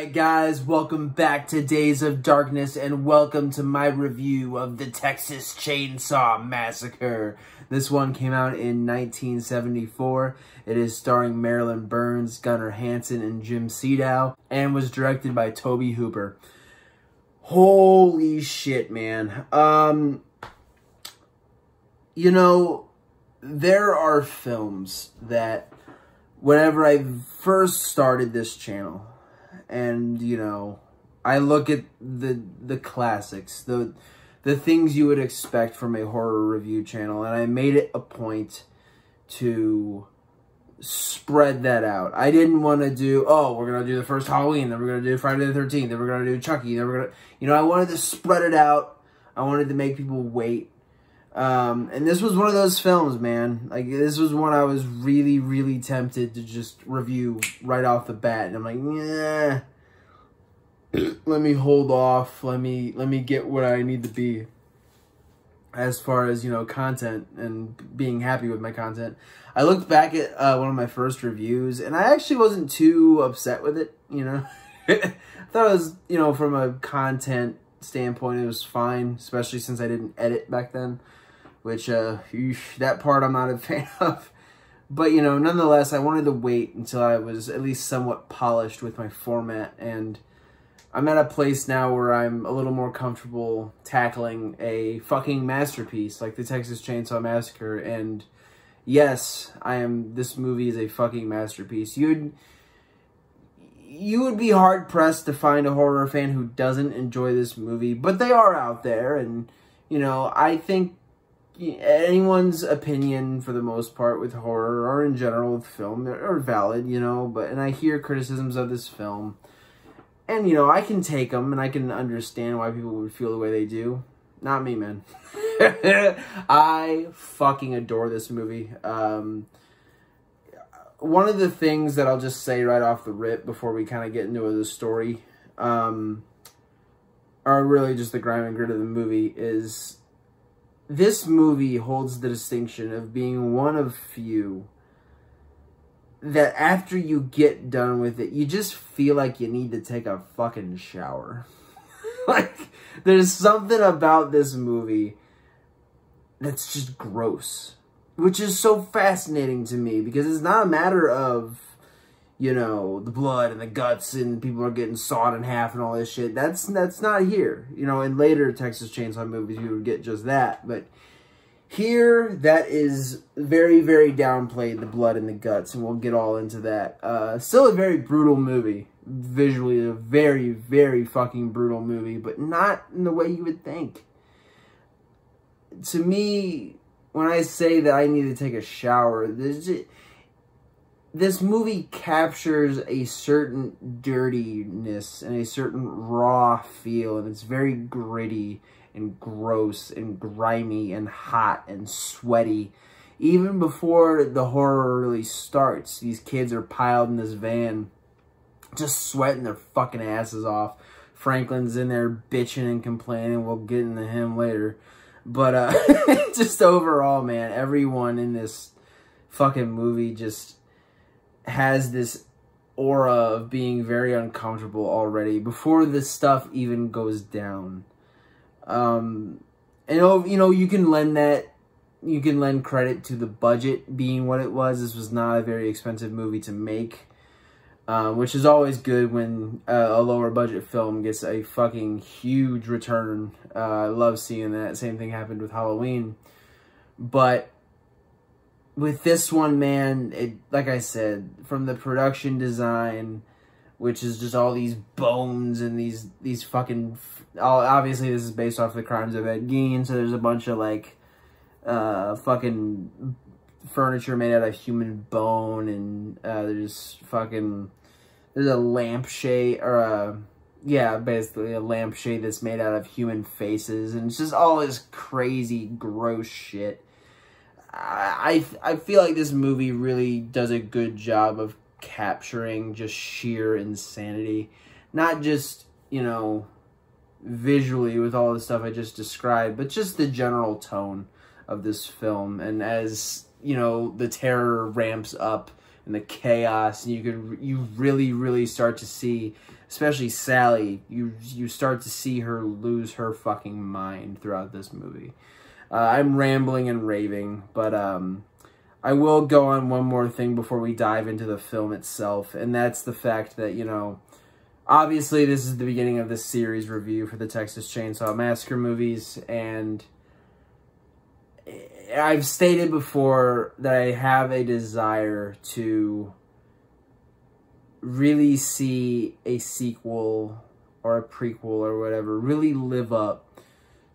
Alright guys, welcome back to Days of Darkness and welcome to my review of the Texas Chainsaw Massacre. This one came out in 1974. It is starring Marilyn Burns, Gunnar Hansen, and Jim Sedow, and was directed by Tobe Hooper. Holy shit, man. You know, there are films that whenever I first started this channel, and, you know, I look at the classics, the things you would expect from a horror review channel, and I made it a point to spread that out. I didn't want to do, oh, we're going to do the first Halloween, then we're going to do Friday the 13th, then we're going to do Chucky, then we're going to, you know, I wanted to spread it out. I wanted to make people wait. And this was one of those films, man. Like, this was one I was really, really tempted to just review right off the bat. And I'm like, yeah, let me hold off. Let me get what I need to be as far as, you know, content and being happy with my content. I looked back at one of my first reviews, and I actually wasn't too upset with it, you know. I thought it was, you know, from a content standpoint, it was fine, especially since I didn't edit back then. Which, that part I'm not a fan of. But, you know, nonetheless, I wanted to wait until I was at least somewhat polished with my format. And I'm at a place now where I'm a little more comfortable tackling a fucking masterpiece like the Texas Chainsaw Massacre. And, yes, this movie is a fucking masterpiece. You would be hard-pressed to find a horror fan who doesn't enjoy this movie. But they are out there. And, you know, I think anyone's opinion for the most part with horror or in general with film are valid, you know, and I hear criticisms of this film, and, you know, I can take them and I can understand why people would feel the way they do. Not me, man. I fucking adore this movie. One of the things that I'll just say right off the rip before we kind of get into the story, or really just the grime and grit of the movie, is this movie holds the distinction of being one of few that after you get done with it, you just feel like you need to take a fucking shower. Like, there's something about this movie that's just gross, which is so fascinating to me because it's not a matter of, you know, the blood and the guts and people are getting sawed in half and all this shit. That's not here. You know, in later Texas Chainsaw movies, you would get just that. But here, that is very, very downplayed, the blood and the guts, and we'll get all into that. Still a very brutal movie. Visually, a very, very fucking brutal movie, but not in the way you would think. To me, when I say that I need to take a shower, this movie captures a certain dirtiness and a certain raw feel, and it's very gritty and gross and grimy and hot and sweaty. Even before the horror really starts, these kids are piled in this van, just sweating their fucking asses off. Franklin's in there bitching and complaining. We'll get into him later. But, just overall, man, everyone in this fucking movie just has this aura of being very uncomfortable already before this stuff even goes down. And you know, you can lend credit to the budget being what it was. This was not a very expensive movie to make, which is always good when a lower budget film gets a fucking huge return. I love seeing that. Same thing happened with Halloween. But with this one, man, like I said, from the production design, which is just all these bones and these fucking, obviously this is based off the Crimes of Ed Gein, so there's a bunch of, like, fucking furniture made out of human bone, and there's a lampshade, or yeah, basically a lampshade that's made out of human faces, and it's just all this crazy, gross shit. I feel like this movie really does a good job of capturing just sheer insanity. Not just, you know, visually with all the stuff I just described, but just the general tone of this film. And as, you know, the terror ramps up and the chaos, and you really, really start to see especially Sally, you start to see her lose her fucking mind throughout this movie. I'm rambling and raving, but I will go on one more thing before we dive into the film itself, and that's the fact that, you know, obviously this is the beginning of this series review for the Texas Chainsaw Massacre movies, and I've stated before that I have a desire to really see a sequel or a prequel or whatever really live up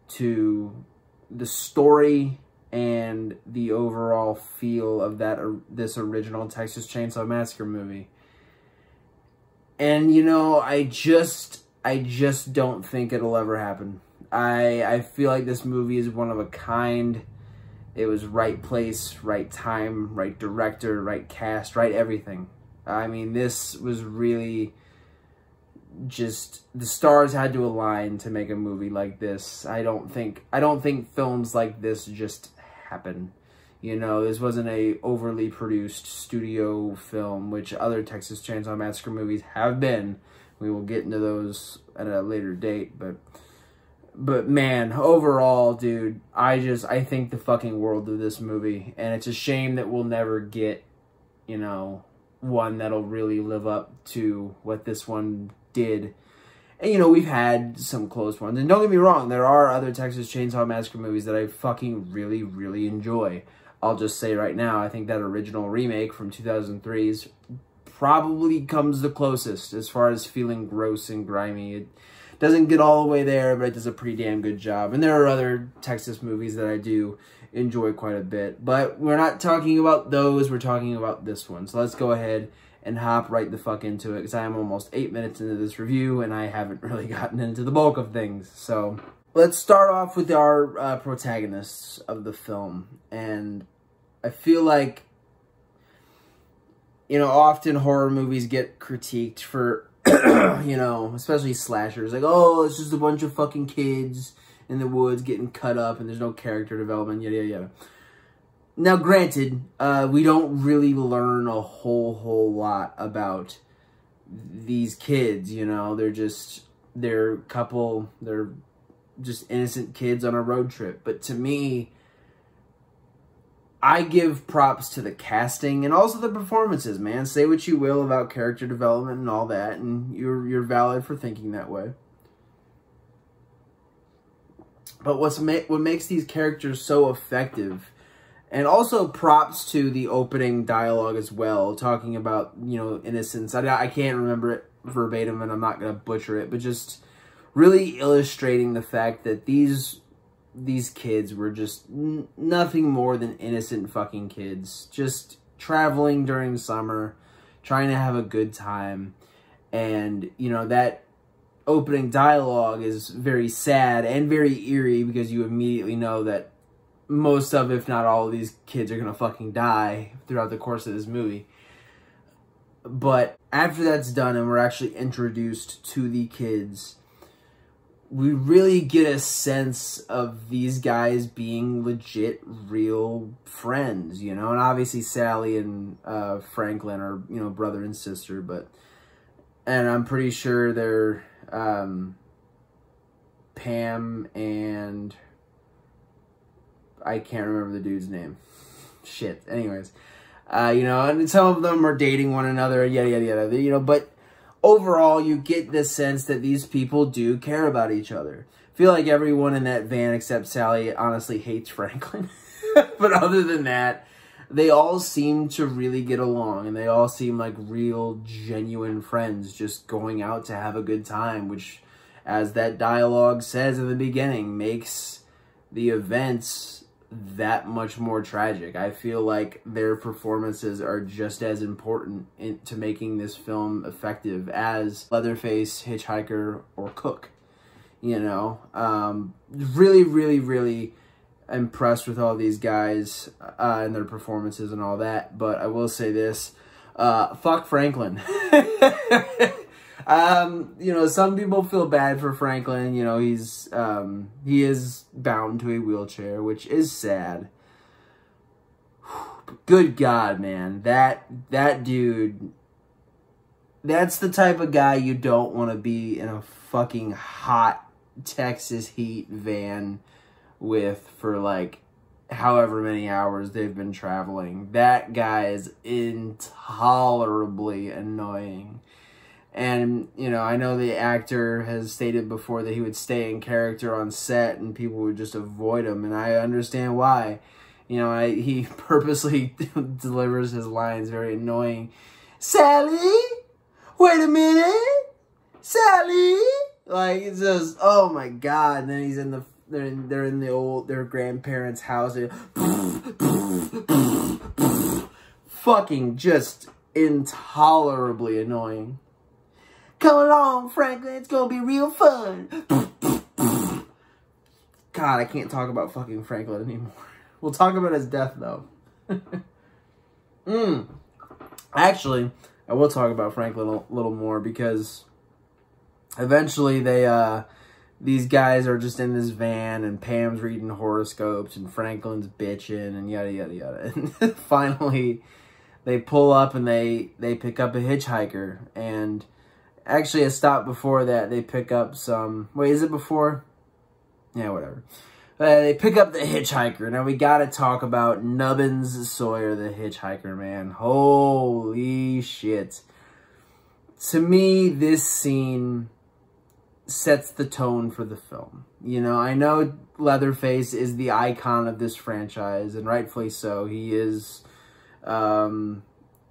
to the story and the overall feel of this original Texas Chainsaw Massacre movie. And, you know, I just don't think it'll ever happen. I feel like this movie is one of a kind. It was right place, right time, right director, right cast, right everything. I mean, this was really just, the stars had to align to make a movie like this. I don't think films like this just happen. You know, this wasn't a overly produced studio film, which other Texas Chainsaw Massacre movies have been. We will get into those at a later date, but man, overall, dude, I think the fucking world of this movie, and it's a shame that we'll never get, you know, one that'll really live up to what this one did. And, you know, we've had some close ones, and don't get me wrong, there are other Texas Chainsaw Massacre movies that I fucking really, really enjoy. I'll just say right now, I think that original remake from 2003's probably comes the closest as far as feeling gross and grimy. It doesn't get all the way there, but it does a pretty damn good job. And there are other Texas movies that I do enjoy quite a bit. But we're not talking about those, we're talking about this one. So let's go ahead and hop right the fuck into it, because I am almost 8 minutes into this review, and I haven't really gotten into the bulk of things. So let's start off with our protagonists of the film. And I feel like, you know, often horror movies get critiqued for, you know, especially slashers, like, oh, it's just a bunch of fucking kids in the woods getting cut up and there's no character development, yada, yada, yada. Now, granted, we don't really learn a whole lot about these kids, you know. They're just innocent kids on a road trip. But to me, I give props to the casting and also the performances, man. Say what you will about character development and all that, and you're valid for thinking that way. But what makes these characters so effective, and also props to the opening dialogue as well, talking about, you know, innocence. I can't remember it verbatim, and I'm not going to butcher it, but just really illustrating the fact that these kids were just nothing more than innocent fucking kids, just traveling during summer, trying to have a good time. And, you know, that opening dialogue is very sad and very eerie, because you immediately know that most of, if not all of these kids are gonna fucking die throughout the course of this movie. But after that's done and we're actually introduced to the kids, we really get a sense of these guys being legit, real friends, you know? And obviously Sally and Franklin are, you know, brother and sister, and I'm pretty sure they're Pam and I can't remember the dude's name. Shit. Anyways, you know, and some of them are dating one another, yada, yada, yada, you know, but overall, you get the sense that these people do care about each other. I feel like everyone in that van except Sally honestly hates Franklin. But other than that, they all seem to really get along, and they all seem like real, genuine friends just going out to have a good time, which, as that dialogue says in the beginning, makes the events that much more tragic. I feel like their performances are just as important to making this film effective as Leatherface, Hitchhiker, or Cook. You know, really, really, really impressed with all these guys and their performances and all that. But I will say this, fuck Franklin. You know, some people feel bad for Franklin. You know, he is bound to a wheelchair, which is sad. Good God, man, that dude, That's the type of guy you don't want to be in a fucking hot Texas heat van with for like however many hours they've been traveling. That guy is intolerably annoying. And, you know, I know the actor has stated before that he would stay in character on set and people would just avoid him, and I understand why. You know, he purposely delivers his lines very annoying. Sally? Wait a minute? Sally? Like, it's just, oh my God. And then he's in the, they're in their grandparents' house. Fucking just intolerably annoying. Come along, Franklin. It's gonna be real fun. God, I can't talk about fucking Franklin anymore. We'll talk about his death, though. Actually, I will talk about Franklin a little more because eventually these guys are just in this van and Pam's reading horoscopes and Franklin's bitching and yada, yada, yada. And finally, they pull up and they pick up a hitchhiker. And actually, a stop before that, they pick up some... Wait, is it before? Yeah, whatever. They pick up the hitchhiker. Now, we gotta talk about Nubbins Sawyer, the hitchhiker, man. Holy shit. To me, this scene sets the tone for the film. You know, I know Leatherface is the icon of this franchise, and rightfully so. He is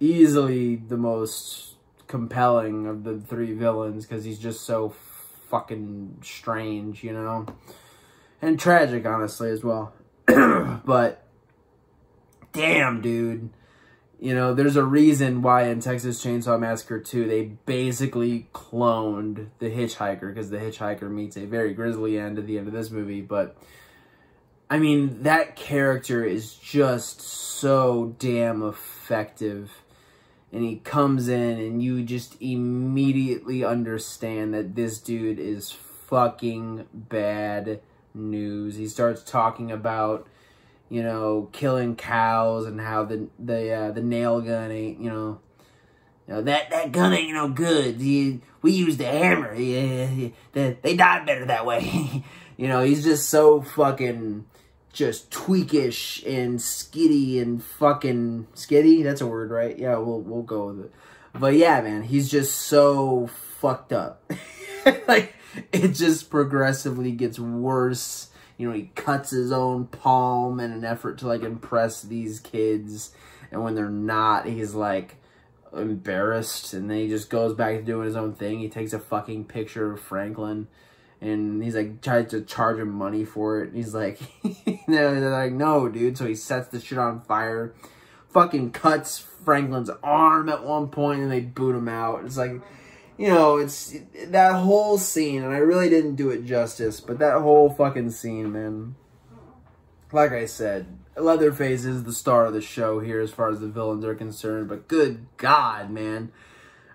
easily the most compelling of the three villains because he's just so fucking strange, you know? And tragic, honestly, as well. But, damn, dude. You know, there's a reason why in Texas Chainsaw Massacre 2, they basically cloned the hitchhiker, because the hitchhiker meets a very grisly end at the end of this movie. But, I mean, that character is just so damn effective. And he comes in and you just immediately understand that this dude is fucking bad news. He starts talking about, you know, killing cows and how the nail gun ain't, you know that gun ain't no good. We used a hammer. Yeah, they died better that way. You know, he's just so fucking just tweakish and skitty and fucking skitty. That's a word, right? Yeah, we'll go with it. But yeah, man, he's just so fucked up. Like, it just progressively gets worse. You know, he cuts his own palm in an effort to, like, impress these kids. And when they're not, he's, like, embarrassed. And then he just goes back to doing his own thing. He takes a fucking picture of Franklin. And he's, like, tries to charge him money for it. And he's like, they're like, no, dude. So he sets the shit on fire. Fucking cuts Franklin's arm at one point. And they boot him out. It's like... You know, it's that whole scene, and I really didn't do it justice, but that whole fucking scene, man. Like I said, Leatherface is the star of the show here as far as the villains are concerned, but good God, man.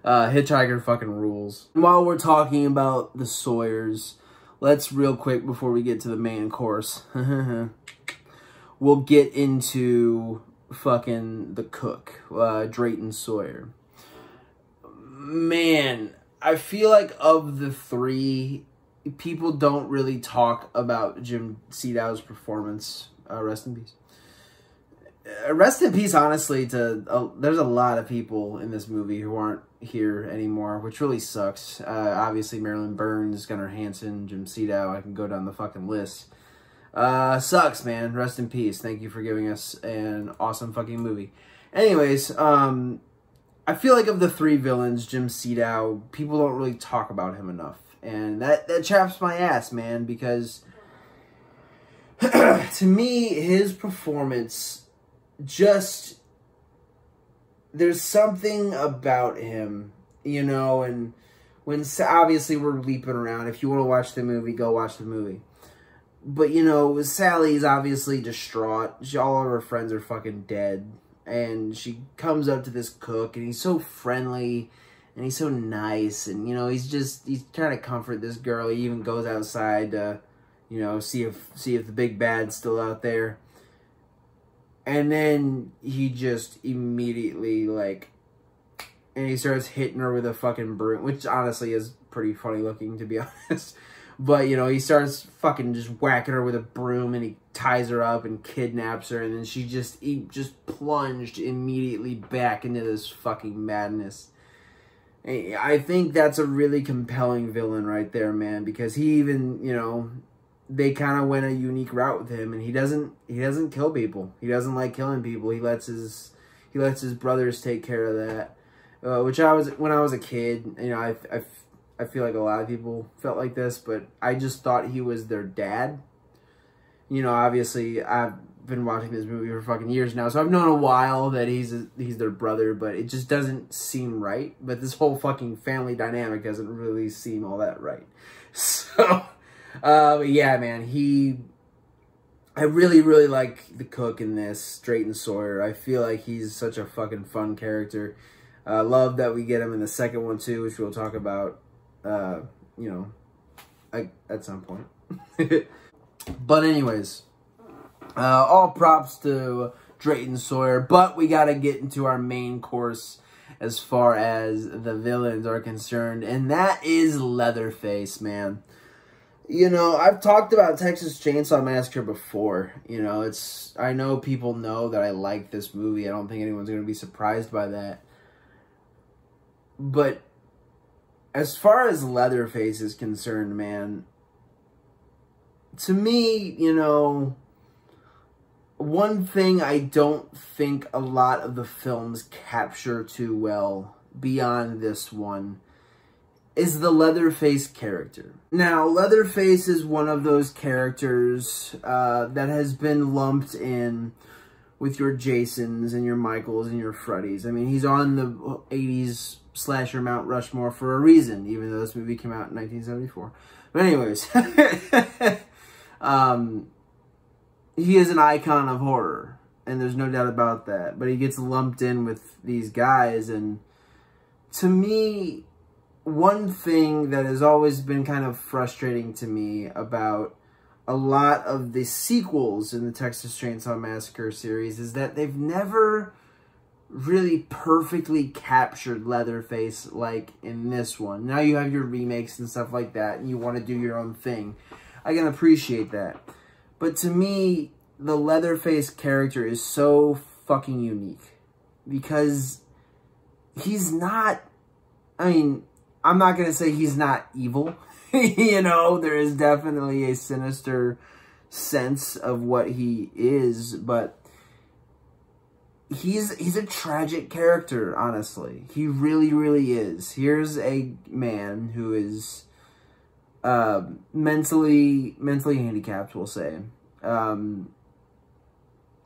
Hitchhiker fucking rules. While we're talking about the Sawyers, let's real quick, before we get to the main course, we'll get into fucking the cook, Drayton Sawyer. Man, I feel like of the three, people don't really talk about Jim Sedow's performance. Rest in peace. Rest in peace, honestly, to there's a lot of people in this movie who aren't here anymore, which really sucks. Obviously, Marilyn Burns, Gunnar Hansen, Jim Sedow, I can go down the fucking list. Sucks, man. Rest in peace. Thank you for giving us an awesome fucking movie. Anyways, I feel like of the three villains, Jim Sedow, people don't really talk about him enough. And that chaps my ass, man, because to me, his performance just... There's something about him, you know, and when obviously we're leaping around. If you want to watch the movie, go watch the movie. But, you know, Sally's obviously distraught. All of her friends are fucking dead. And she comes up to this cook, and he's so friendly, and he's so nice, and, you know, he's trying to comfort this girl. He even goes outside to, you know, see if the big bad's still out there. And then he just immediately, like, and he starts hitting her with a fucking broom, which honestly is pretty funny looking, to be honest. But, you know, he starts fucking just whacking her with a broom, and he ties her up and kidnaps her, and then he just plunged immediately back into this fucking madness. I think that's a really compelling villain right there, man, because he even, you know, they kind of went a unique route with him, and he doesn't kill people. He doesn't like killing people. He lets his brothers take care of that. When I was a kid, you know, I feel like a lot of people felt like this, but I just thought he was their dad. You know, obviously, I've been watching this movie for fucking years now, so I've known a while that he's their brother, but it just doesn't seem right. But this whole fucking family dynamic doesn't really seem all that right. So, yeah, man, I really, really like the cook in this, Drayton Sawyer. I feel like he's such a fucking fun character. Love that we get him in the second one, too, which we'll talk about, you know, at some point. But anyways, all props to Drayton Sawyer, but we got to get into our main course as far as the villains are concerned, and that is Leatherface, man. You know, I've talked about Texas Chainsaw Massacre before. You know, I know people know that I like this movie. I don't think anyone's going to be surprised by that. But as far as Leatherface is concerned, man, to me, you know, one thing I don't think a lot of the films capture too well beyond this one is the Leatherface character. Now, Leatherface is one of those characters that has been lumped in with your Jasons and your Michaels and your Freddys. I mean, he's on the 80s slasher Mount Rushmore for a reason, even though this movie came out in 1974. But anyways, he is an icon of horror, and there's no doubt about that. But he gets lumped in with these guys, and to me, one thing that has always been kind of frustrating to me about a lot of the sequels in the Texas Chainsaw Massacre series is that they've never really perfectly captured Leatherface like in this one. Now you have your remakes and stuff like that, and you want to do your own thing. I can appreciate that. But to me, the Leatherface character is so fucking unique. Because he's not, I mean, I'm not going to say he's not evil. You know, there is definitely a sinister sense of what he is, but he's a tragic character, honestly. He really, really is. Here's a man who is mentally handicapped, we'll say.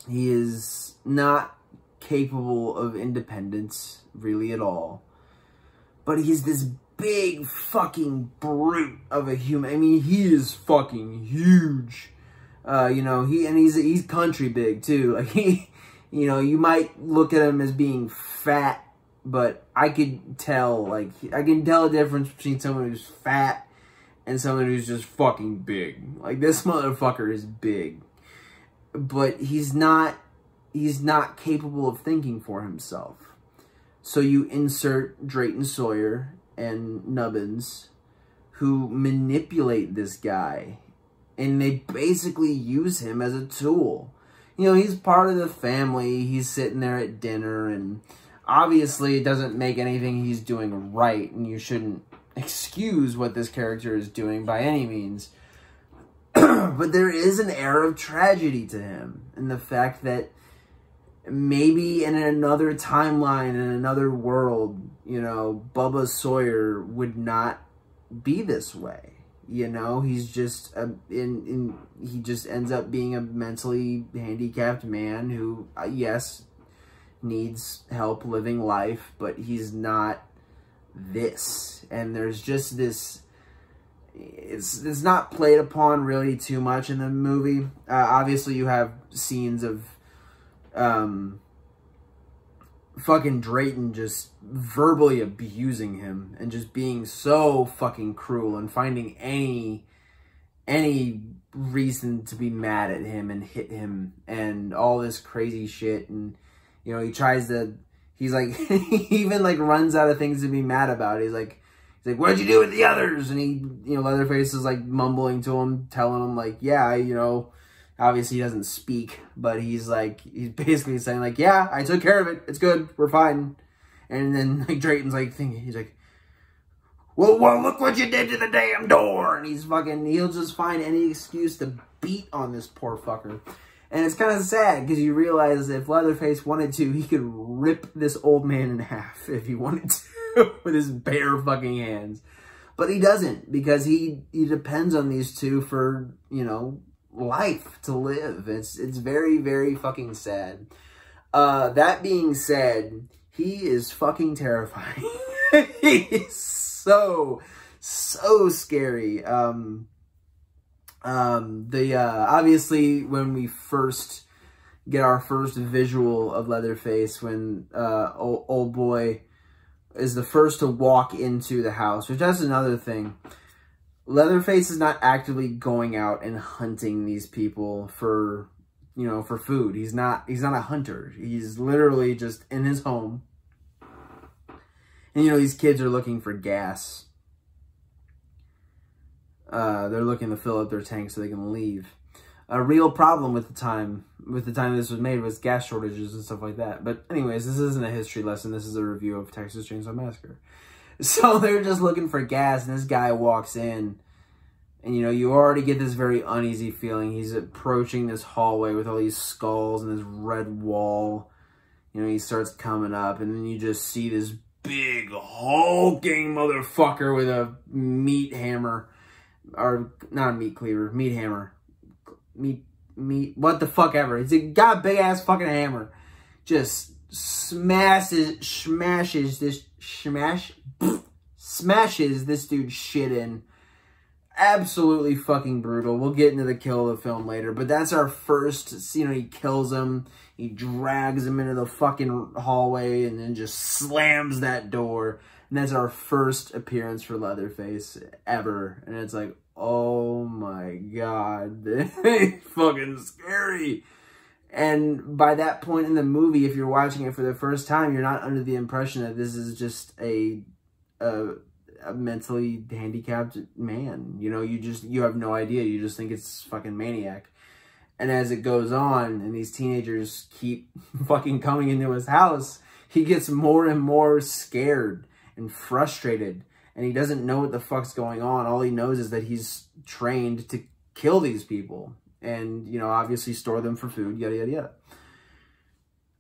He is not capable of independence, really, at all. But he's this big fucking brute of a human. I mean, he is fucking huge. You know, he's country big, too. Like, you know, you might look at him as being fat, but I could tell, like, I can tell a difference between someone who's fat and someone who's just fucking big. Like, this motherfucker is big. But he's not capable of thinking for himself. So you insert Drayton Sawyer and Nubbins, who manipulate this guy, and they basically use him as a tool. You know, he's part of the family, he's sitting there at dinner, and obviously it doesn't make anything he's doing right, and you shouldn't excuse what this character is doing by any means. But there is an air of tragedy to him, and the fact that maybe in another timeline, in another world, you know, Bubba Sawyer would not be this way. You know, he's just he just ends up being a mentally handicapped man who, yes, needs help living life, but he's not this. And there's just this, it's not played upon really too much in the movie. Obviously, you have scenes of fucking Drayton just verbally abusing him and just being so fucking cruel and finding any reason to be mad at him and hit him and all this crazy shit. And, you know, he tries to he's like, he even like runs out of things to be mad about. He's like, what'd you do with the others? And he, you know, Leatherface is like mumbling to him, telling him like, yeah, you know, obviously he doesn't speak, but he's basically saying like, yeah, I took care of it. It's good. We're fine. And then like Drayton's like thinking, he's like, well, look what you did to the damn door. And he'll just find any excuse to beat on this poor fucker. And it's kind of sad because you realize if Leatherface wanted to, he could rip this old man in half if he wanted to. With his bare fucking hands. But he doesn't, because he depends on these two for, you know, life to live. It's very, very fucking sad. That being said, he is fucking terrifying. He's so scary. Obviously when we first get our first visual of Leatherface, when old boy is the first to walk into the house, which that's another thing. Leatherface is not actively going out and hunting these people for, you know, for food. He's not a hunter. He's literally just in his home. And, you know, these kids are looking for gas. They're looking to fill up their tank so they can leave. A real problem with the time this was made was gas shortages and stuff like that. But anyways, this isn't a history lesson. This is a review of Texas Chainsaw Massacre. So they're just looking for gas, and this guy walks in, and, you know, you already get this very uneasy feeling. He's approaching this hallway with all these skulls and this red wall. You know, he starts coming up, and then you just see this big hulking motherfucker with a meat hammer. Or, not a meat cleaver, meat hammer. Meat, what the fuck ever. It's got a big ass fucking hammer. Just smashes this dude's shit in. Absolutely fucking brutal. We'll get into the kill of the film later, but that's our first, you know, he kills him. He drags him into the fucking hallway and then just slams that door. And that's our first appearance for Leatherface ever. And it's like, oh my god, this is fucking scary. And by that point in the movie, if you're watching it for the first time, you're not under the impression that this is just a mentally handicapped man. You know, you have no idea. You just think it's fucking maniac. And as it goes on, and these teenagers keep fucking coming into his house, he gets more and more scared and frustrated. And he doesn't know what the fuck's going on. All he knows is that he's trained to kill these people. And, you know, obviously store them for food, yada, yada, yada.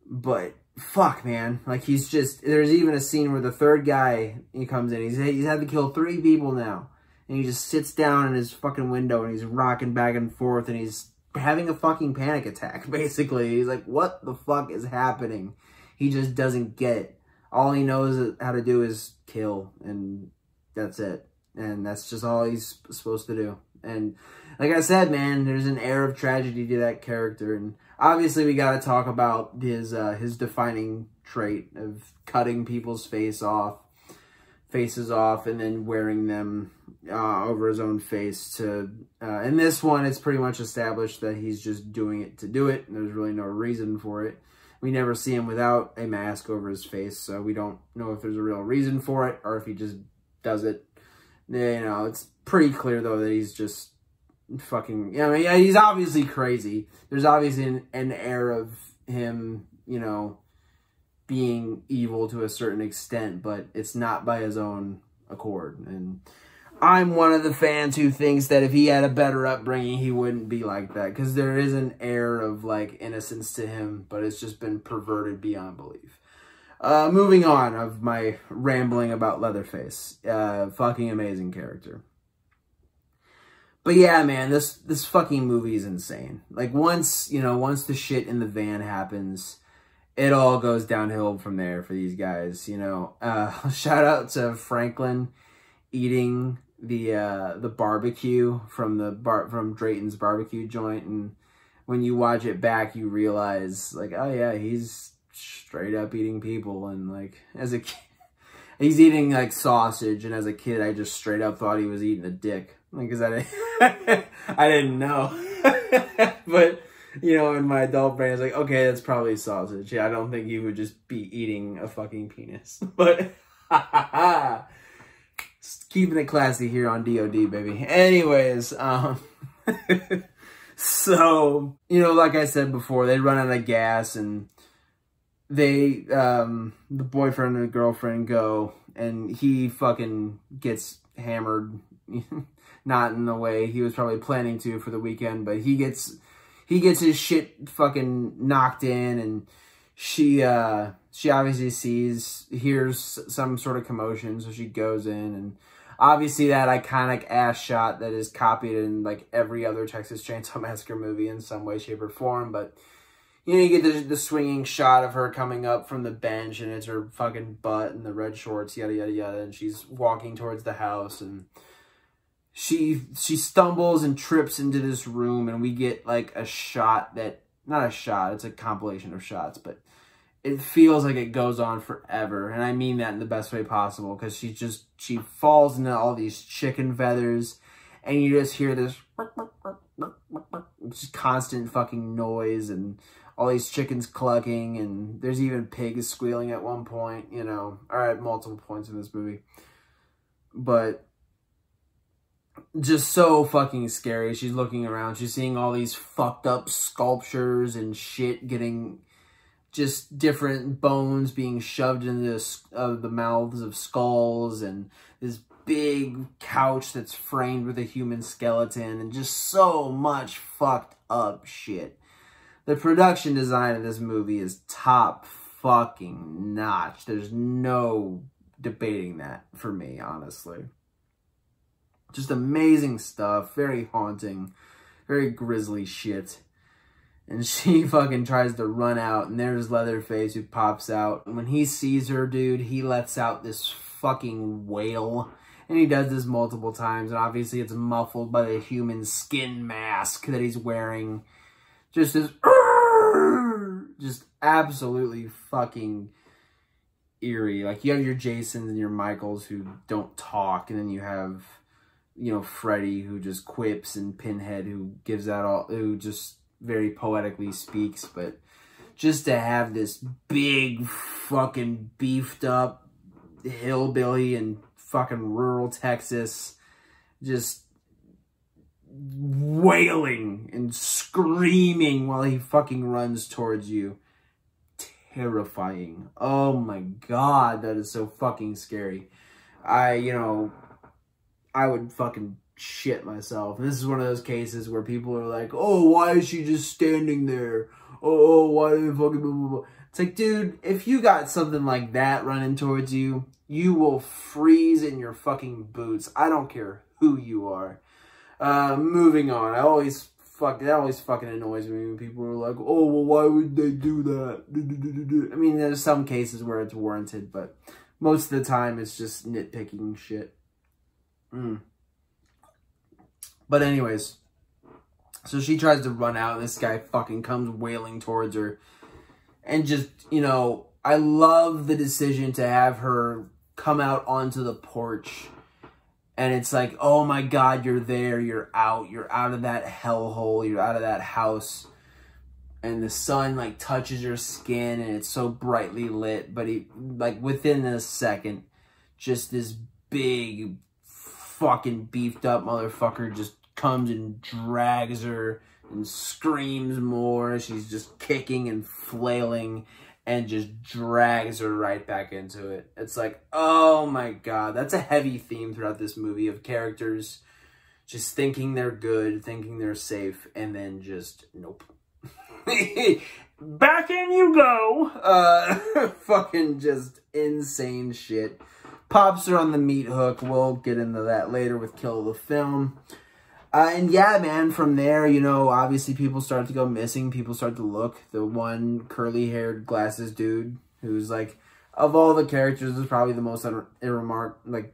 But, fuck, man. Like, he's just... There's even a scene where the third guy, he comes in. He's had to kill 3 people now. And he just sits down in his fucking window and he's rocking back and forth. And he's having a fucking panic attack, basically. He's like, what the fuck is happening? He just doesn't get it. All he knows how to do is kill. And that's it. And that's just all he's supposed to do. And like I said, man, there's an air of tragedy to that character. And obviously we got to talk about his defining trait of cutting people's faces off, and then wearing them over his own face. To in this one, it's pretty much established that he's just doing it to do it. And there's really no reason for it. We never see him without a mask over his face, so we don't know if there's a real reason for it or if he just does it. You know, it's pretty clear, though, that he's just fucking... Yeah, I mean, yeah, he's obviously crazy. There's obviously an air of him, you know, being evil to a certain extent, but it's not by his own accord. And I'm one of the fans who thinks that if he had a better upbringing, he wouldn't be like that. Because there is an air of, like, innocence to him, but it's just been perverted beyond belief. Moving on of my rambling about Leatherface. Fucking amazing character. But yeah, man, this fucking movie is insane. Like, once the shit in the van happens, it all goes downhill from there for these guys, you know. Shout out to Franklin eating the barbecue from Drayton's barbecue joint, and when you watch it back, you realize, like, oh yeah, he's straight up eating people. And like, as a kid, he's eating like sausage, and as a kid, I just straight up thought he was eating a dick, because I didn't know. But You know, in my adult brain, it's like, okay, that's probably sausage. Yeah, I don't think he would just be eating a fucking penis. But, keeping it classy here on DOD, baby. Anyways, so, you know, like I said before, they run out of gas and they, the boyfriend and the girlfriend go and he fucking gets hammered. Not in the way he was probably planning to for the weekend, but he gets his shit fucking knocked in, and she obviously hears some sort of commotion, so she goes in, and obviously that iconic ass shot that is copied in like every other Texas Chainsaw Massacre movie in some way, shape, or form, but you know, you get the swinging shot of her coming up from the bench, and it's her fucking butt and the red shorts, yada, yada, yada, and she's walking towards the house, and she stumbles and trips into this room, and we get like a shot that, not a shot, it's a compilation of shots, but it feels like it goes on forever. And I mean that in the best way possible, because she falls into all these chicken feathers, and you just hear this just constant fucking noise, and all these chickens clucking, and there's even pigs squealing at one point, you know, or at multiple points in this movie. But just so fucking scary. She's looking around. She's seeing all these fucked up sculptures and shit getting just different bones being shoved into the mouths of skulls, and this big couch that's framed with a human skeleton, and just so much fucked up shit. The production design of this movie is top fucking notch. There's no debating that for me, honestly. Just amazing stuff, very haunting, very grisly shit. And she fucking tries to run out, and there's Leatherface who pops out. And when he sees her, dude, he lets out this fucking wail. And he does this multiple times, and obviously it's muffled by the human skin mask that he's wearing. Just this, just absolutely fucking eerie. Like, you have your Jasons and your Michaels who don't talk, and then you have, you know, Freddy, who just quips, and Pinhead, who gives out all, who just very poetically speaks. But just to have this big fucking beefed up hillbilly in fucking rural Texas just wailing and screaming while he fucking runs towards you. Terrifying. Oh my god, that is so fucking scary. I would fucking shit myself. And this is one of those cases where people are like, oh, why is she just standing there? Oh, why did fucking blah, blah, blah. It's like, dude, if you got something like that running towards you, you will freeze in your fucking boots. I don't care who you are. Moving on. That always fucking annoys me when people are like, oh, well, why would they do that? I mean, there's some cases where it's warranted, but most of the time it's just nitpicking shit. But anyways, so she tries to run out, and this guy fucking comes wailing towards her. And just, you know, I love the decision to have her come out onto the porch. And it's like, oh my god, you're there, you're out of that hellhole, you're out of that house. And the sun, like, touches your skin, and it's so brightly lit. But he, like, within a second, just this big fucking beefed up motherfucker just comes and drags her and screams more. She's just kicking and flailing and just drags her right back into it. It's like, oh my god, that's a heavy theme throughout this movie of characters just thinking they're good, thinking they're safe, and then just, nope. Back in you go! Fucking just insane shit. Pops her on the meat hook. We'll get into that later with Kill the Film. And yeah, man, from there, you know, obviously people start to go missing. People start to look. The one curly-haired glasses dude who's, like, of all the characters, is probably the most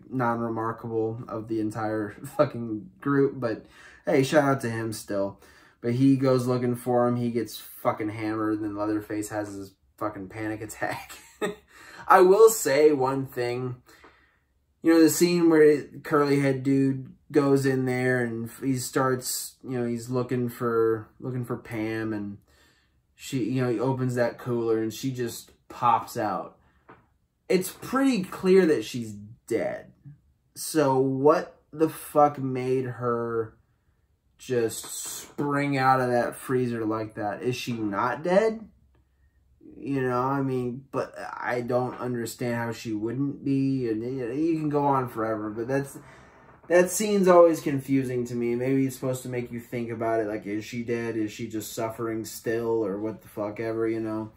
non-remarkable of the entire fucking group. But, hey, shout out to him still. But he goes looking for him. He gets fucking hammered, and then Leatherface has his fucking panic attack. I will say one thing. you know, the scene where curly head dude goes in there and he starts, you know, he's looking for Pam, and she, you know, he opens that cooler and she just pops out. It's pretty clear that she's dead. So what the fuck made her just spring out of that freezer like that? Is she not dead? You know, I mean, but I don't understand how she wouldn't be. And you can go on forever, but that scene's always confusing to me. Maybe it's supposed to make you think about it, like, is she dead? Is she just suffering still, or what the fuck ever, you know?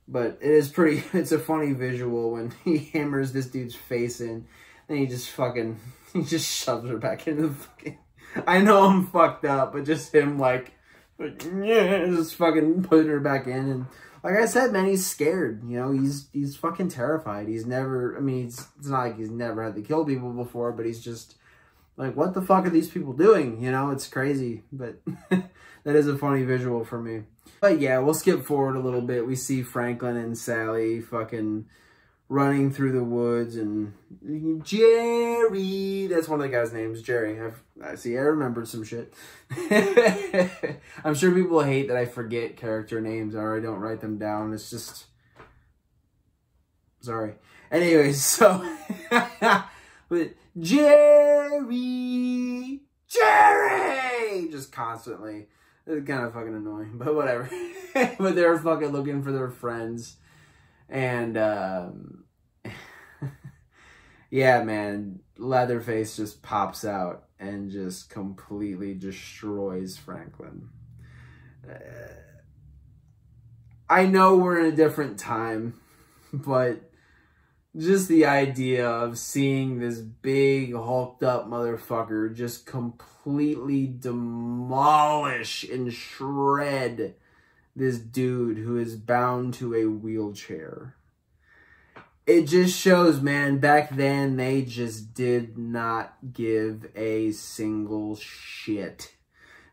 But it is pretty, it's a funny visual when he hammers this dude's face in, and he just shoves her back into the fucking, I know I'm fucked up, but just him, like yeah, just fucking putting her back in. And like I said, man, he's scared, you know, he's fucking terrified. He's never, I mean, it's not like he's never had to kill people before, but he's just like, what the fuck are these people doing? You know, it's crazy, but that is a funny visual for me. But yeah, we'll skip forward a little bit. We see Franklin and Sally fucking running through the woods, and Jerry, that's one of the guys' names, Jerry. I remembered some shit. I'm sure people hate that I forget character names or I don't write them down. It's just, sorry. Anyways, so, but Jerry, just constantly. It's kind of fucking annoying, but whatever. But they're fucking looking for their friends. And, yeah, man, Leatherface just pops out and just completely destroys Franklin. I know we're in a different time, but just the idea of seeing this big, hulked up motherfucker just completely demolish and shred this dude who is bound to a wheelchair. It just shows, man, back then they just did not give a single shit.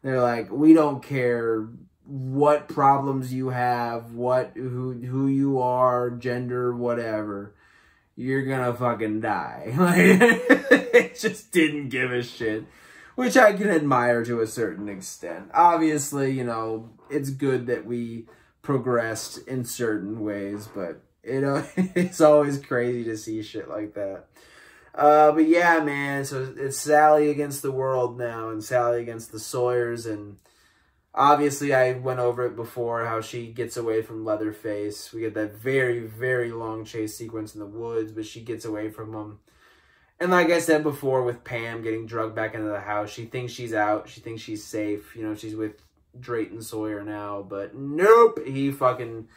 They're like, we don't care what problems you have, who you are, gender, whatever. You're gonna fucking die. Like, it just didn't give a shit, which I can admire to a certain extent. Obviously, you know, it's good that we progressed in certain ways, but you know, it's always crazy to see shit like that. But yeah, man, so it's Sally against the world now, and Sally against the Sawyers, and obviously I went over it before, how she gets away from Leatherface. We get that very, very long chase sequence in the woods, but she gets away from him. And like I said before, with Pam getting drugged back into the house, she thinks she's out. She thinks she's safe. You know, she's with Drayton Sawyer now. But nope, he fucking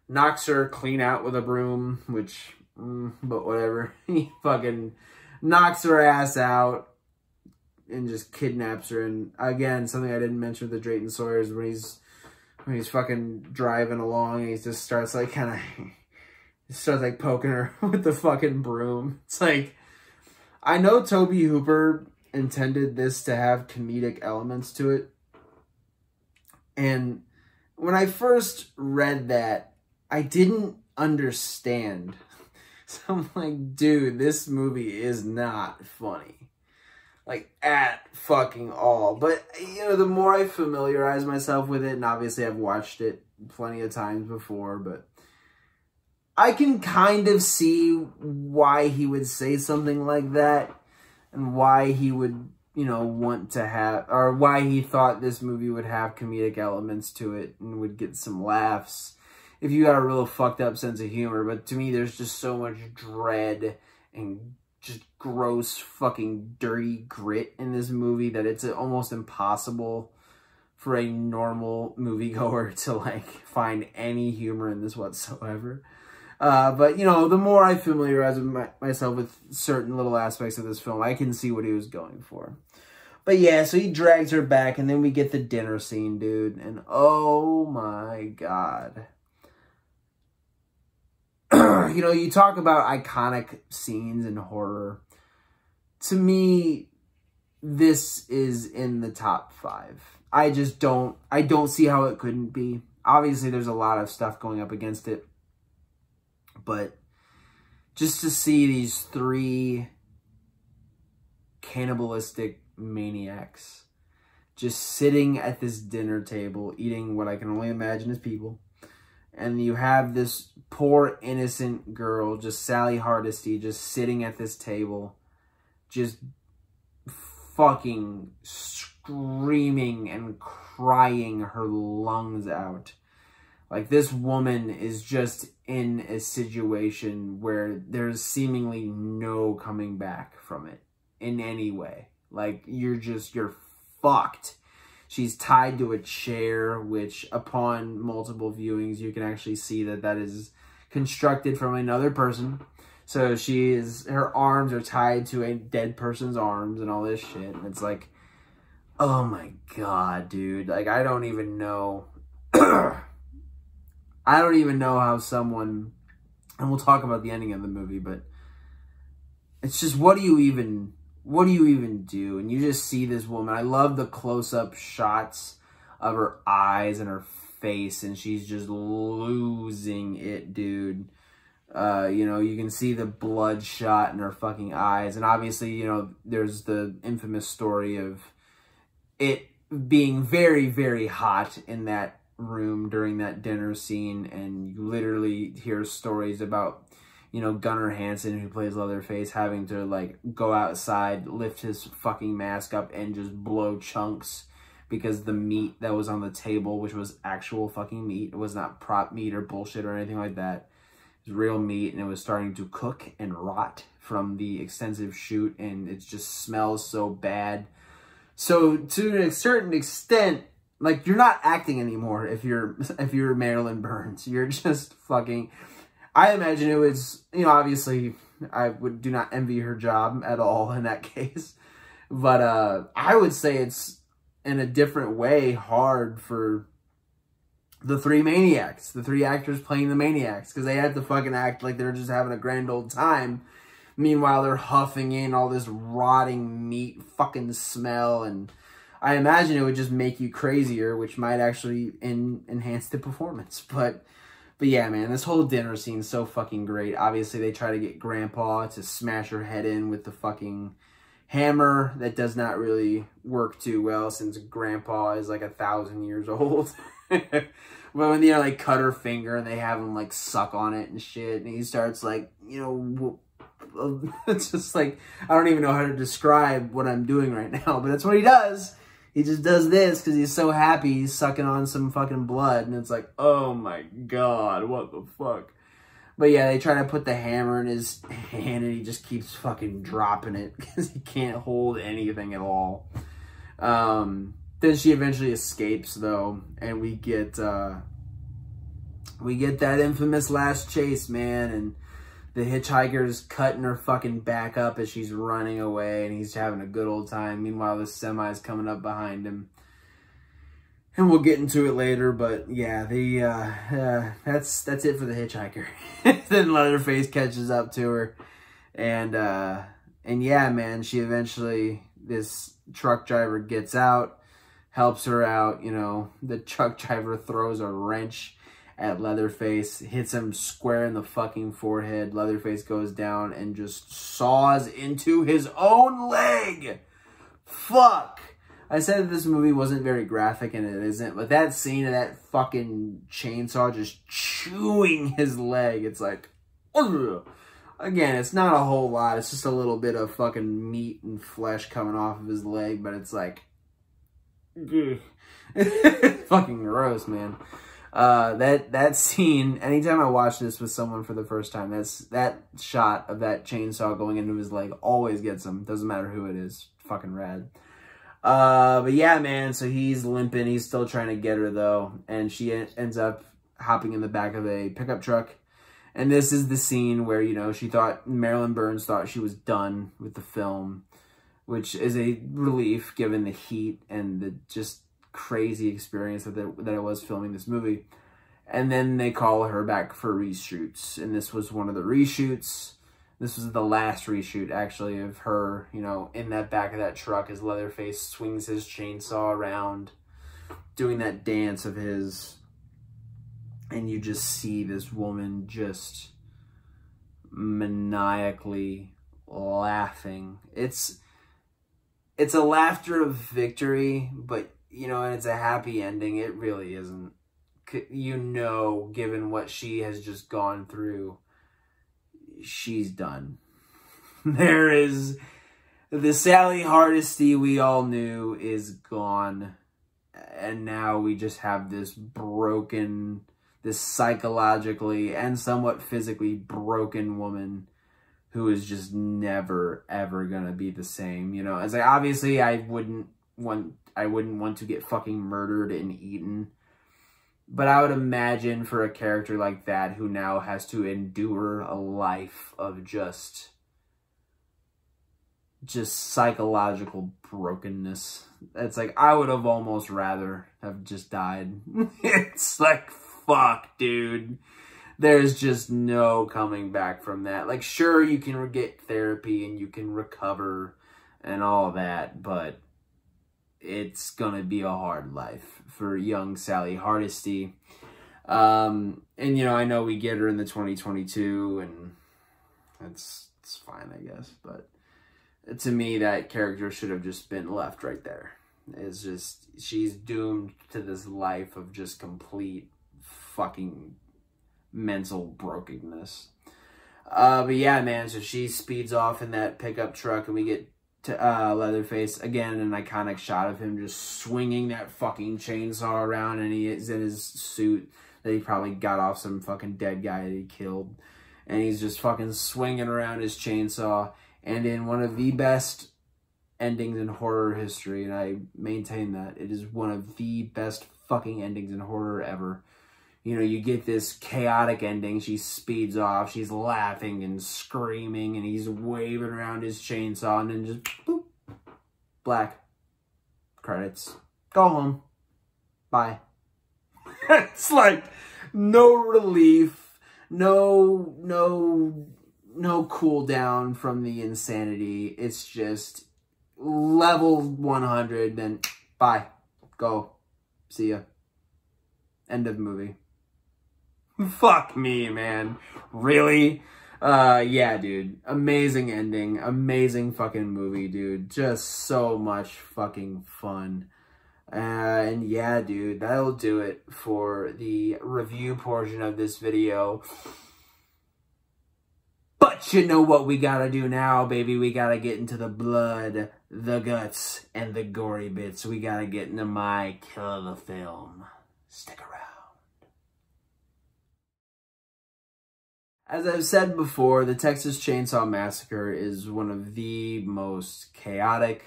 knocks her clean out with a broom, which, but whatever. He fucking knocks her ass out and just kidnaps her. And again, something I didn't mention with the Drayton Sawyers, when he's fucking driving along, and he just starts like starts poking her with the fucking broom. It's like, I know Tobe Hooper intended this to have comedic elements to it. And when I first read that, I didn't understand. So I'm like, dude, this movie is not funny. Like, at fucking all. But, you know, the more I familiarize myself with it, and obviously I've watched it plenty of times before, but I can kind of see why he would say something like that, and why he would, you know, want to have, or why he thought this movie would have comedic elements to it and would get some laughs if you got a real fucked up sense of humor. But to me, there's just so much dread and just gross fucking dirty grit in this movie that it's almost impossible for a normal moviegoer to like find any humor in this whatsoever. But, you know, the more I familiarize myself with certain little aspects of this film, I can see what he was going for. But yeah, so he drags her back, and then we get the dinner scene, dude. And oh my God. You know, you talk about iconic scenes in horror. To me, this is in the top 5. I don't see how it couldn't be. Obviously, there's a lot of stuff going up against it. But just to see these 3 cannibalistic maniacs just sitting at this dinner table eating what I can only imagine is people. And you have this poor innocent girl, just Sally Hardesty, just sitting at this table, just fucking screaming and crying her lungs out. Like, this woman is just in a situation where there's seemingly no coming back from it in any way. Like, you're fucked. She's tied to a chair, which upon multiple viewings, you can actually see that that is constructed from another person. So her arms are tied to a dead person's arms and all this shit. And it's like, oh my God, dude. Like, I don't even know. I don't even know how someone, and we'll talk about the ending of the movie, but it's just, what do you even do? And you just see this woman. I love the close-up shots of her eyes and her face, and she's just losing it, dude. You know, you can see the bloodshot in her fucking eyes. And obviously, you know, there's the infamous story of it being very, very hot in that room during that dinner scene. And you literally hear stories about, you know, Gunnar Hansen, who plays Leatherface, having to, like, go outside, lift his fucking mask up, and just blow chunks because the meat that was on the table, which was actual fucking meat, it was not prop meat or bullshit or anything like that. It was real meat, and it was starting to cook and rot from the extensive shoot, and it just smells so bad. So, to a certain extent, like, you're not acting anymore if you're Marilyn Burns. You're just fucking... I imagine it was, you know, obviously, I do not envy her job at all in that case. But I would say it's, in a different way, hard for the three maniacs. The three actors playing the maniacs. Because they had to fucking act like they're just having a grand old time. Meanwhile, they're huffing in all this rotting meat fucking smell. And I imagine it would just make you crazier, which might actually enhance the performance. But yeah, man, this whole dinner scene's so fucking great. Obviously, they try to get Grandpa to smash her head in with the fucking hammer. That does not really work too well since Grandpa is like 1,000 years old. But when they like cut her finger and they have him like suck on it and shit, and he starts like, you know, it's just like, I don't even know how to describe what I'm doing right now, but that's what he does. He just does this because he's so happy he's sucking on some fucking blood. And it's like, oh my God, what the fuck? But yeah, they try to put the hammer in his hand and he just keeps fucking dropping it because he can't hold anything at all. Then she eventually escapes though. And we get that infamous last chase, man. And the hitchhiker's cutting her fucking back up as she's running away, and he's having a good old time. Meanwhile, the semi's coming up behind him. And we'll get into it later, but yeah, that's it for the hitchhiker. Then Leatherface catches up to her, and yeah, man, she eventually, this truck driver gets out, helps her out. You know, the truck driver throws a wrench at Leatherface, hits him square in the fucking forehead. Leatherface goes down and just saws into his own leg. Fuck. I said that this movie wasn't very graphic, and it isn't, but that scene of that fucking chainsaw just chewing his leg, it's like, ugh. Again, it's not a whole lot. It's just a little bit of fucking meat and flesh coming off of his leg, but it's like, fucking gross, man. That scene, anytime I watch this with someone for the first time, that shot of that chainsaw going into his leg always gets him. Doesn't matter who it is. Fucking rad. But yeah, man, so he's limping. He's still trying to get her, though. And she ends up hopping in the back of a pickup truck. And this is the scene where, you know, Marilyn Burns thought she was done with the film, which is a relief given the heat and the just crazy experience that it was filming this movie. And then they call her back for reshoots, and this was one of the reshoots. This was the last reshoot, actually, of her, you know, in that back of that truck as Leatherface swings his chainsaw around, doing that dance of his, and you just see this woman just maniacally laughing. It's it's a laughter of victory, but, you know, and it's a happy ending. It really isn't. You know, given what she has just gone through, she's done. There is... The Sally Hardesty we all knew is gone. And now we just have this broken, this psychologically and somewhat physically broken woman who is just never, ever gonna be the same. You know, as obviously I wouldn't want to get fucking murdered and eaten. But I would imagine for a character like that who now has to endure a life of just psychological brokenness. It's like, I would have almost rather have just died. It's like, fuck, dude. There's just no coming back from that. Like, sure, you can get therapy and you can recover and all that, but it's gonna be a hard life for young Sally Hardesty. And, you know, I know we get her in the 2022, and it's fine, I guess, but to me, that character should have just been left right there. It's just, she's doomed to this life of just complete fucking mental brokenness. But yeah, man, so she speeds off in that pickup truck, and we get to Leatherface. Again, an iconic shot of him just swinging that fucking chainsaw around, and he is in his suit that he probably got off some fucking dead guy that he killed. And he's just fucking swinging around his chainsaw. And in one of the best endings in horror history, and I maintain that, it is one of the best fucking endings in horror ever. You know, you get this chaotic ending. She speeds off. She's laughing and screaming, and he's waving around his chainsaw, and then just boop, black credits. Go home. Bye. It's like no relief, no cool down from the insanity. It's just level 100, then bye. Go. See ya. End of movie. Fuck me, man. Really? Yeah, dude. Amazing ending. Amazing fucking movie, dude. Just so much fucking fun. And yeah, dude, that'll do it for the review portion of this video. But you know what we gotta do now, baby? We gotta get into the blood, the guts, and the gory bits. We gotta get into my kill of the film. Stick around. As I've said before, the Texas Chainsaw Massacre is one of the most chaotic,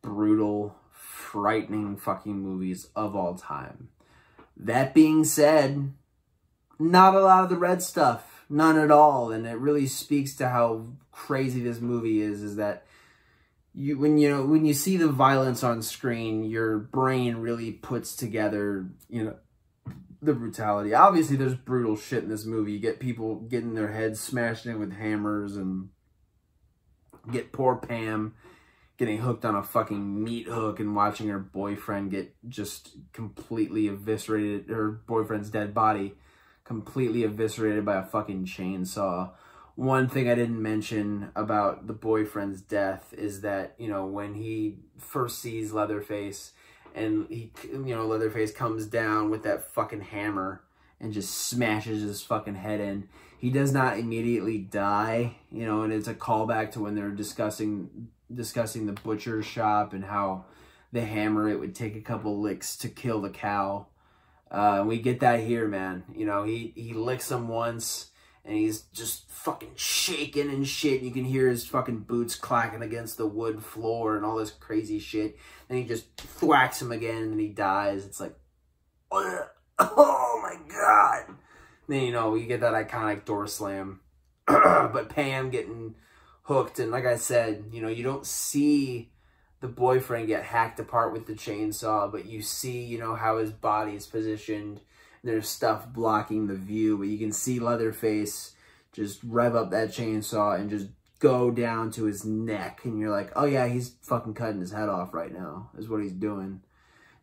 brutal, frightening fucking movies of all time. That being said, not a lot of the red stuff. None at all. And it really speaks to how crazy this movie is that when you see the violence on screen, your brain really puts together, you know, the brutality. Obviously, there's brutal shit in this movie. You get people getting their heads smashed in with hammers, and get poor Pam getting hooked on a fucking meat hook and watching her boyfriend get just completely eviscerated, her boyfriend's dead body completely eviscerated by a fucking chainsaw. One thing I didn't mention about the boyfriend's death is that, you know, when he first sees Leatherface, and he, you know, Leatherface comes down with that fucking hammer and just smashes his fucking head in, he does not immediately die, you know, and it's a callback to when they're discussing the butcher shop and how the hammer, it would take a couple licks to kill the cow. We get that here, man. You know, he licks him once, and he's just fucking shaking and shit. You can hear his fucking boots clacking against the wood floor and all this crazy shit. Then he just thwacks him again, and he dies. It's like, oh my god. Then, you know, you get that iconic door slam. But Pam getting hooked, and like I said, you know, you don't see the boyfriend get hacked apart with the chainsaw, but you see, you know, how his body is positioned. There's stuff blocking the view, but you can see Leatherface just rev up that chainsaw and just go down to his neck. And you're like, oh yeah, he's fucking cutting his head off right now, is what he's doing.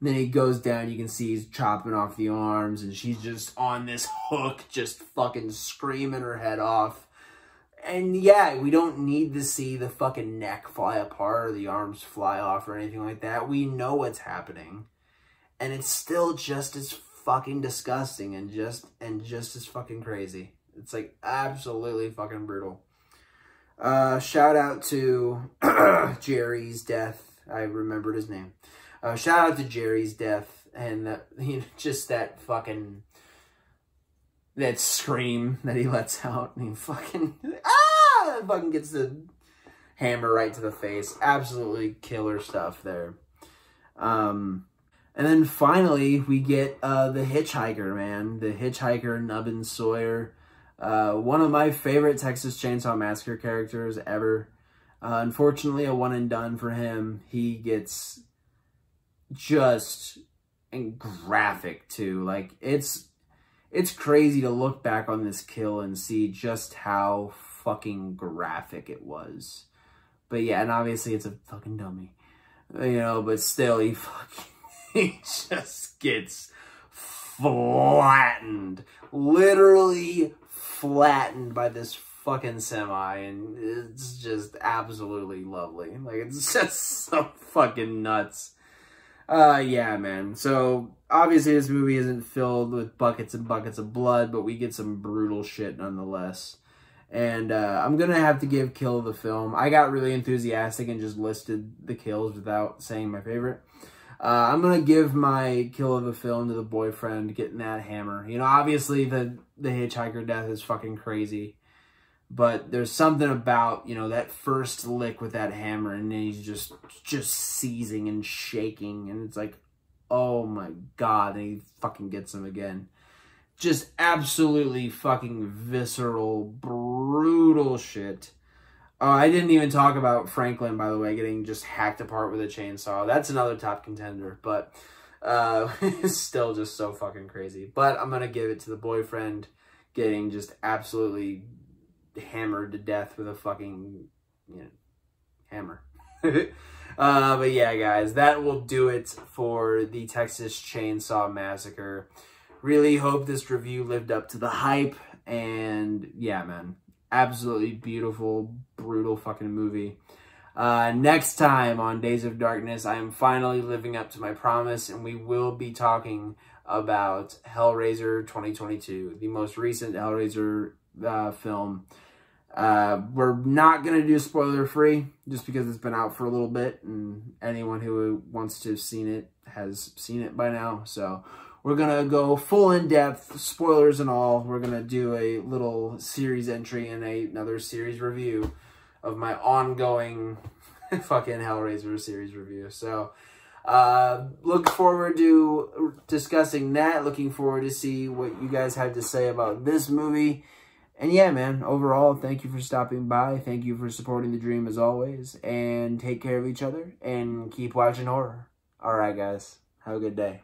And then he goes down, you can see he's chopping off the arms, and she's just on this hook, just fucking screaming her head off. And yeah, we don't need to see the fucking neck fly apart or the arms fly off or anything like that. We know what's happening. And it's still just as fucking disgusting and just as fucking crazy. It's like absolutely fucking brutal. Shout out to Jerry's death. I remembered his name. Shout out to Jerry's death and just that fucking... that scream that he lets out, and he fucking, fucking gets the hammer right to the face. Absolutely killer stuff there. And then finally, we get the Hitchhiker, man. The Hitchhiker, Nubbin Sawyer. One of my favorite Texas Chainsaw Massacre characters ever. Unfortunately, a one and done for him. He gets just graphic, too. Like, it's crazy to look back on this kill and see just how fucking graphic it was. But yeah, and obviously it's a fucking dummy. You know, but still, he just gets flattened. Literally flattened by this fucking semi. And it's just absolutely lovely. Like, it's just so fucking nuts. Yeah, man. So, obviously this movie isn't filled with buckets and buckets of blood, but we get some brutal shit nonetheless. And, I'm gonna have to give kill of the film. I got really enthusiastic and just listed the kills without saying my favorite. I'm gonna give my kill of the film to the boyfriend getting that hammer. You know, obviously the Hitchhiker death is fucking crazy. But there's something about, you know, that first lick with that hammer, and then he's just seizing and shaking, and it's like, oh my god, and he fucking gets him again. Just absolutely fucking visceral, brutal shit. I didn't even talk about Franklin, by the way, getting just hacked apart with a chainsaw. That's another top contender, but it's still just so fucking crazy. But I'm gonna give it to the boyfriend getting just absolutely hammered to death with a fucking, you know, hammer. But yeah, guys, that will do it for the Texas Chainsaw Massacre. Really hope this review lived up to the hype. And yeah, man, absolutely beautiful, brutal fucking movie. Next time on Days of Darkness, I am finally living up to my promise, and we will be talking about Hellraiser 2022, the most recent Hellraiser film. We're not going to do spoiler free just because it's been out for a little bit, and anyone who wants to have seen it has seen it by now. So we're going to go full in depth, spoilers and all. We're going to do a little series entry and another series review of my ongoing fucking Hellraiser series review. So look forward to discussing that. Looking forward to see what you guys have to say about this movie. And yeah, man, overall, thank you for stopping by. Thank you for supporting the dream as always. And take care of each other and keep watching horror. All right, guys. Have a good day.